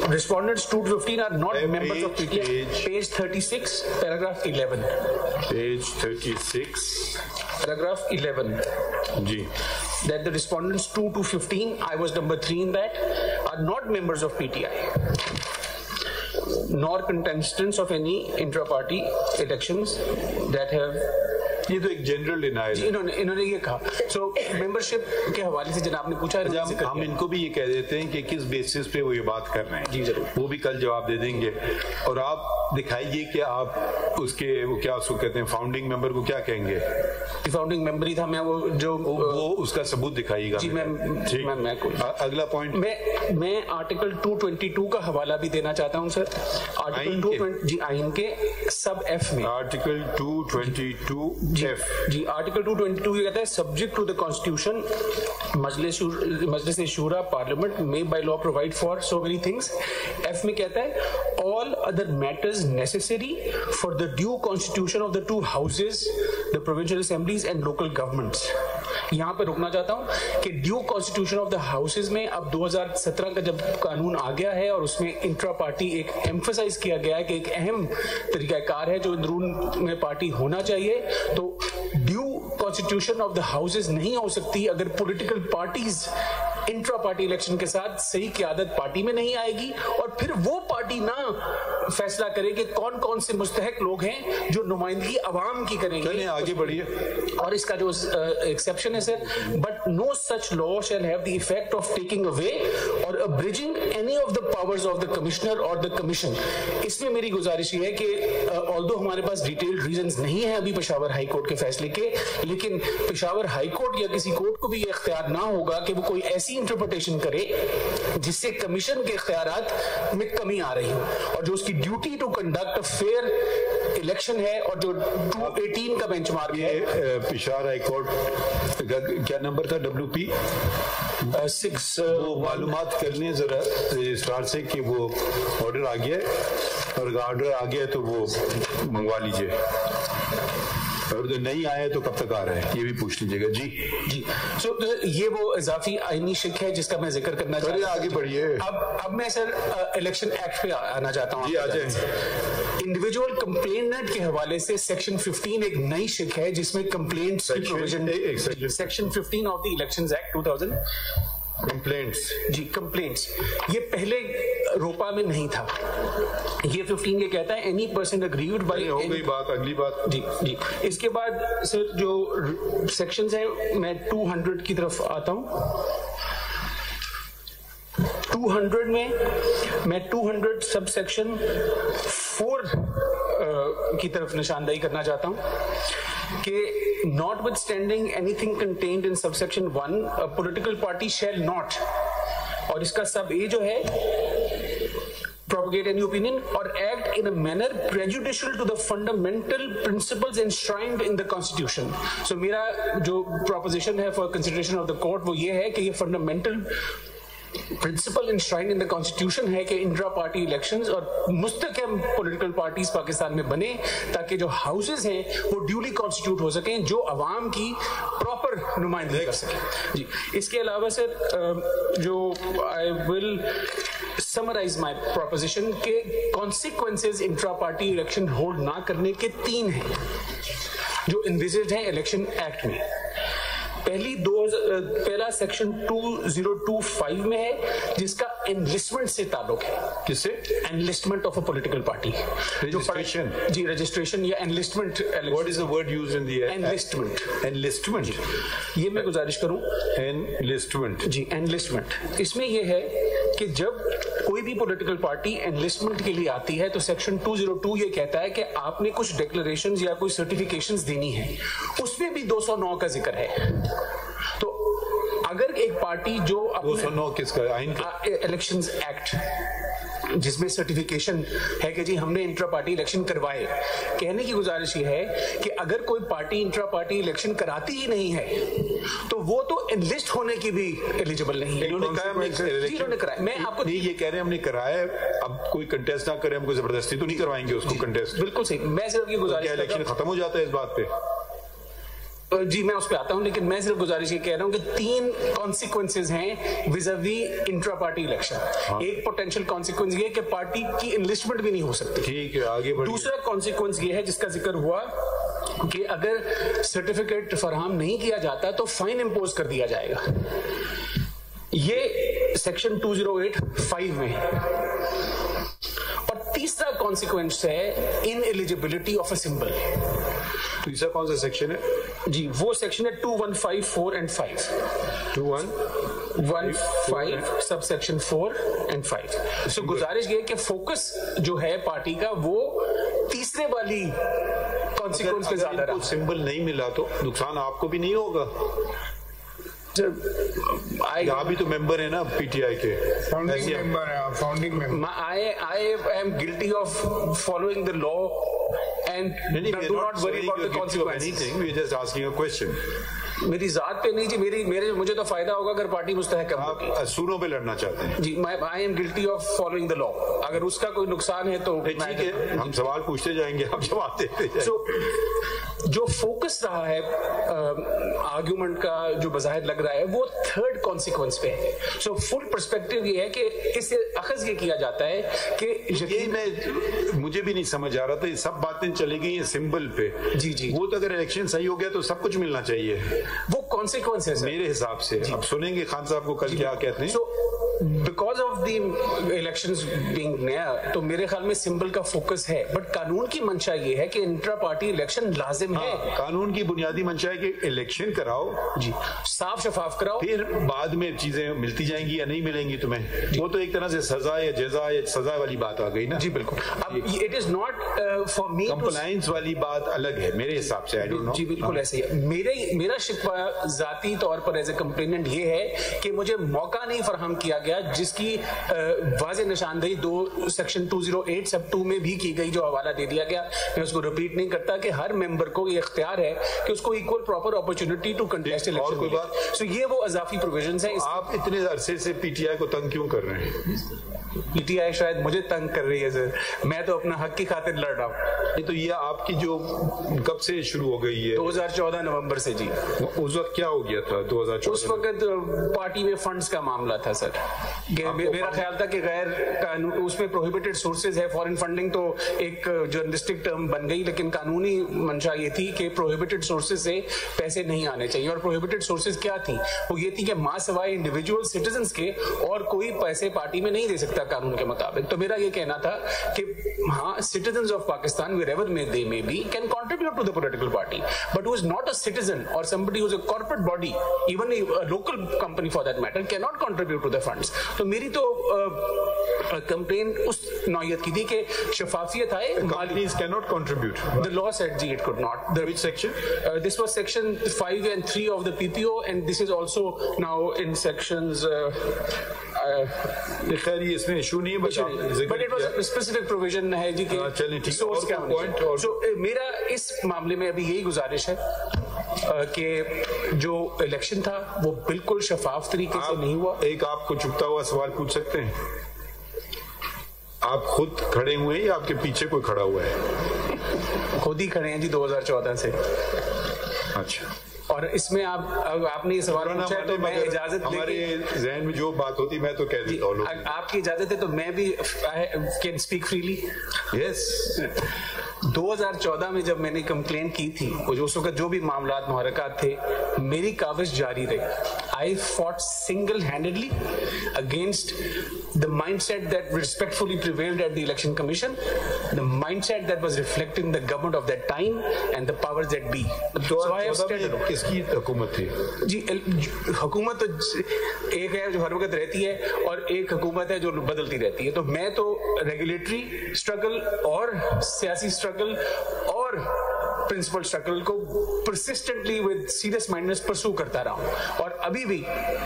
Respondents 215 are not members of PTI. Page 36, paragraph 11. Page 36, paragraph 11. Ji. That the respondents 2 to 15, I was number 3 in that, are not members of PTI, nor contestants of any intra-party elections that have. ये तो एक general denial है. इन्होंने ये कहा. सो membership के हवाले से जनाब ने पूछा है, हम इनको भी ये कह देते हैं कि किस बेसिस पे वो ये बात कर रहे हैं. जी जरूर, वो भी कल जवाब दे देंगे. और आप दिखाइए कि आप उसके वो क्या उसको कहते हैं फाउंडिंग मेंबर को क्या कहेंगे. फाउंडिंग मेंबर ही था मैं. वो उसका सबूत दिखाइएगा. जी मैं अगला पॉइंट मैं आर्टिकल 222 का हवाला भी देना चाहता हूँ सर. आर्टिकल 220 जी आइन के सब एफ में. आर्टिकल 222 जी आर्टिकल 222 ये कहता है subject to the constitution Majlis Shura parliament may by law provide for so many things. F में कहता है all other matters necessary for the due constitution of the two houses the provincial assemblies and local governments. यहाँ पर रुकना चाहता हूँ कि due constitution of the houses में अब 2017 का जब कानून आ गया है और उसमें इंट्रा पार्टी एक एम्फसाइज किया गया है कि एक अहम तरीकाकार है जो अंदरून में पार्टी होना चाहिए. तो due constitution of the houses नहीं हो सकती अगर political parties intra party election के साथ सही क़यादत पार्टी में नहीं आएगी और फिर वो पार्टी ना फैसला करे कि कौन कौन से मुस्तहक लोग हैं जो नुमाइंदगी अवाम की करेंगे. आगे बढ़िए. और इसका जो एक्सेप्शन है sir, but no such law shall have the effect of taking away और abridging any of the powers of the commissioner और द कमीशन. इसमें मेरी गुजारिश ये है कि ऑल्दो हमारे पास डिटेल्ड रीजंस नहीं है अभी पेशावर हाई कोर्ट के फैसले के, लेकिन पेशावर हाई कोर्ट या किसी कोर्ट को भी ये इख्तियार ना होगा कि वो कोई ऐसी इंटरप्रिटेशन करे जिससे कमीशन के इख्तियारात में कमी आ रही हो और जो उसकी duty to conduct a fair election है और जो 218 का बेंचमार्क है. पेशावर हाई कोर्ट क्या नंबर था WP 6. वो मालूमात करने जरा रजिस्ट्रार से कि वो ऑर्डर आ गया है और ऑर्डर आ गया है तो वो मंगवा लीजिए और नहीं आया तो कब तक आ रहा है ये भी पूछ लीजिएगा. जी. सो ये वो इजाफी आईनी शिक है जिसका मैं जिक्र करना चाहता हूँ. आगे बढ़िए. अब मैं सर इलेक्शन एक्ट पे आना चाहता हूँ. जी आ जाए. इंडिविजुअल कंप्लेनेंट के हवाले से सेक्शन 15 एक नई शिक है जिसमें कंप्लेंट्स की provision. Section 15 of the elections act 2000 complaints. जी कंप्लेंट्स ये पहले रोपा में नहीं था. ये 15 ये कहता है एनी पर्सन अग्रीव्ड बाय. हो गई बात. अगली बात. जी. इसके बाद सर जो सेक्शंस है मैं 200 की तरफ आता हूं. 200 में मैं 200 सब सेक्शन 4 की तरफ निशानदाही करना चाहता हूं कि notwithstanding anything contained in subsection 1 a political party shall not, और इसका सब ए जो है propagate any opinion or act in a manner prejudicial to the fundamental principles enshrined in the constitution. So मेरा जो proposition है for consideration of the court वो ये है कि ये fundamental principle enshrined in the constitution है कि इंट्रा पार्टी इलेक्शंस और मुस्तकिल पॉलिटिकल पार्टीज पाकिस्तान में बने ताकि जो हाउसेज हैं वो ड्यूली कॉन्स्टिट्यूट हो सकें जो अवाम की प्रॉपर नुमाइंदगी कर सकें. जी. इसके अलावा सर जो I will summarise my proposition के consequences intra party election hold ना करने के 3 हैं जो इन्विजिड हैं इलेक्शन एक्ट में. पहला सेक्शन 2025 में है जिसका एनलिस्टमेंट से ताल्लुक है. किससे? Enlistment of a political party. Registration. जी रजिस्ट्रेशन या enlistment. What is the word used in the enlistment. Enlistment. ये मैं गुजारिश करूं. एनलिस्टमेंट. जी एनलिस्टमेंट. इसमें यह है कि जब कोई भी पॉलिटिकल पार्टी एनलिस्टमेंट के लिए आती है तो सेक्शन 202 ये कहता है कि आपने कुछ डिक्लेरेशंस या कोई सर्टिफिकेशंस देनी है. उसमें भी 209 का जिक्र है. तो अगर एक पार्टी जो 209 किसका आइन का? इलेक्शंस एक्ट जिसमें सर्टिफिकेशन है कि जी हमने इंट्रा पार्टी इलेक्शन करवाए. कहने की गुजारिश ये है कि अगर कोई पार्टी इंट्रा पार्टी इलेक्शन कराती ही नहीं है तो वो तो एनलिस्ट होने की भी एलिजिबल नहीं है. इन्होंने कराया. मैं आपको नहीं ये कह रहे हैं हमने कराया. अब कोई कंटेस्ट ना करे, हमको जबरदस्ती तो नहीं करवाएंगे उसको कंटेस्ट. बिल्कुल सही. मैं सिर्फ ये गुजारिश इलेक्शन खत्म हो जाता है इस बात पे. जी मैं उस पर आता हूं, लेकिन मैं सिर्फ गुजारिश ये कह रहा हूं कि 3 कॉन्सिक्वेंसेज हैं विज़ावी इंट्रा पार्टी इलेक्शन। एक पोटेंशियल कॉन्सिक्वेंस ये है कि पार्टी की इनलिस्टमेंट भी नहीं हो सकती। ठीक है, आगे बढ़िए। दूसरा कॉन्सिक्वेंस ये है जिसका जिक्र हुआ कि अगर सर्टिफिकेट फराहम नहीं किया जाता तो फाइन इंपोज कर दिया जाएगा। ये सेक्शन 208(5) में है। और तीसरा कॉन्सिक्वेंस है इनएलिजिबिलिटी ऑफ अ सिंबल। तीसरा कौन सा सेक्शन है जी? वो सेक्शन है 2115, 4 and 5। 2115 sub section 4 and 5। सो गुजारिश ये कि फोकस जो है पार्टी का वो तीसरे वाली कॉन्सिक्वेंस पे ज्यादा रहा। सिंबल नहीं मिला तो नुकसान आपको भी नहीं होगा। आप भी तो मेंबर है ना पीटीआई के, फाउंडिंग मेंबर है, founding member. I am guilty of following the law and do not worry about the consequences. We are just asking a question. मेरी जात पे नहीं जी, मुझे तो फायदा होगा अगर पार्टी मुस्तहकम होगी। आप असूलों पे लड़ना चाहते हैं जी। I am guilty of following the law। अगर उसका कोई नुकसान है तो ठीक है, हम सवाल पूछते जाएंगे, आप जवाब देते जाएंगे। So, जो फोकस रहा है आर्ग्यूमेंट का, जो बज़ाहिर लग रहा है, वो थर्ड कॉन्सिक्वेंस पे है। सो फुल पर्सपेक्टिव ये है कि इससे अखज़ ये किया जाता है कि यही मुझे भी नहीं समझ आ रहा था। ये सब बातें चली गई हैं सिंबल पे। जी जी। वो तो अगर इलेक्शन सही हो गया तो सब कुछ मिलना चाहिए, वो कॉन्सिक्वेंस है मेरे हिसाब से। अब सुनेंगे खान साहब को कल क्या कहते हैं। Because of the elections being near, तो मेरे ख्याल में सिंबल का फोकस है। बट कानून की मंशा ये है कि इंट्रा पार्टी इलेक्शन लाजिम है। कानून की बुनियादी मंशा है कि इलेक्शन कराओ जी, साफ शफाफ कराओ, फिर बाद में चीजें मिलती जाएंगी या नहीं मिलेंगी तुम्हें। वो तो एक तरह से सजा या जजा या सजा वाली बात आ गई ना। जी बिल्कुल। अब it is not for me, compliance वाली बात अलग है मेरे हिसाब से। जी बिल्कुल ऐसे ही। मेरा शिकवा जाती तौर पर एज ए कंप्लेनेंट ये है कि मुझे मौका नहीं फराहम किया गया, जिसकी वाज़ेह निशानदेही 2 सेक्शन 208 सब 2 में भी की गई, जो हवाला दे दिया गया। मैं उसको रिपीट नहीं करता कि हर मेंबर को ये इख्तियार है कि उसको equal proper opportunity to contest election. कोई बात। सो ये वो अजाफी प्रोविजंस है। आप इतने अरसे से पीटीआई को तंग क्यों कर रहे हैं? पीटीआई शायद मुझे तंग कर रही है सर, मैं तो अपना हक की खातिर लड़ रहा हूँ। तो ये आपकी जो कब से शुरू हो गई है? 2014 नवंबर से जी। उस वक्त क्या हो गया था 2014? उस वक्त पार्टी में फंड्स का मामला था सर। मेरा ख्याल था कि गैर कानून, उसमें प्रोहिबिटेड सोर्सेज है। फॉरेन फंडिंग तो एक जर्नलिस्टिक टर्म बन गई, लेकिन कानूनी मंशा ये थी कि प्रोहिबिटेड सोर्सेज से पैसे नहीं आने चाहिए। और प्रोहिबिटेड सोर्सेज क्या थी? वो ये थी कि मां सवाए इंडिविजुअल सिटीजन्स के और कोई पैसे पार्टी में नहीं दे सकता कानून के मुताबिक। तो मेरा ये कहना था कि हाँ, citizens of Pakistan wherever they may be can contribute to the political party, but who is not a citizen or somebody who is a corporate body, even a local company for that matter, cannot contribute to the funds. तो मेरी तो complain उस नौयत की थी कि शफाफियत आए। Companies cannot contribute. The law said ji it could not. Which section? This was section 5 and 3 of the PPO, and this is also now in sections. खैर ये इसमें इशू नहीं है, but it was a specific provision है जी कि चलिए ठीक source क्या होना चाहिए। So मेरा इस मामले में अभी यही गुजारिश है कि जो इलेक्शन था वो बिल्कुल शफाफ तरीके से नहीं हुआ। एक आपको चुभता हुआ सवाल पूछ सकते हैं? आप खुद खड़े हुए हैं या आपके पीछे कोई खड़ा हुआ है? खुद ही खड़े हैं जी 2014 से। अच्छा। और इसमें आपने ये सवाल पूछा है तो मैं इजाजत हमारे जहन में जो बात होती मैं तो कह देता हूँ। आपकी इजाजत है तो मैं भी कैन स्पीक फ्रीली। यस। 2014 में जब मैंने कंप्लेन की थी, उस वक्त जो भी मामलात मुहरकात थे, मेरी काविश जारी रही। I fought single-handedly against the mindset that respectfully prevailed at the election commission, the mindset that was reflecting the government of that time and the powers that be. So I have stated. किसकी हुकूमत थी? जी हुकूमत तो एक है जो हर वक्त रहती है और एक हुकूमत है जो बदलती रहती है। तो मैं तो रेगुलेटरी स्ट्रगल और सियासी स्ट्रगल और प्रिंसिपल स्ट्रगल को persistently with serious mindness pursue करता रहा हूं। और अभी भी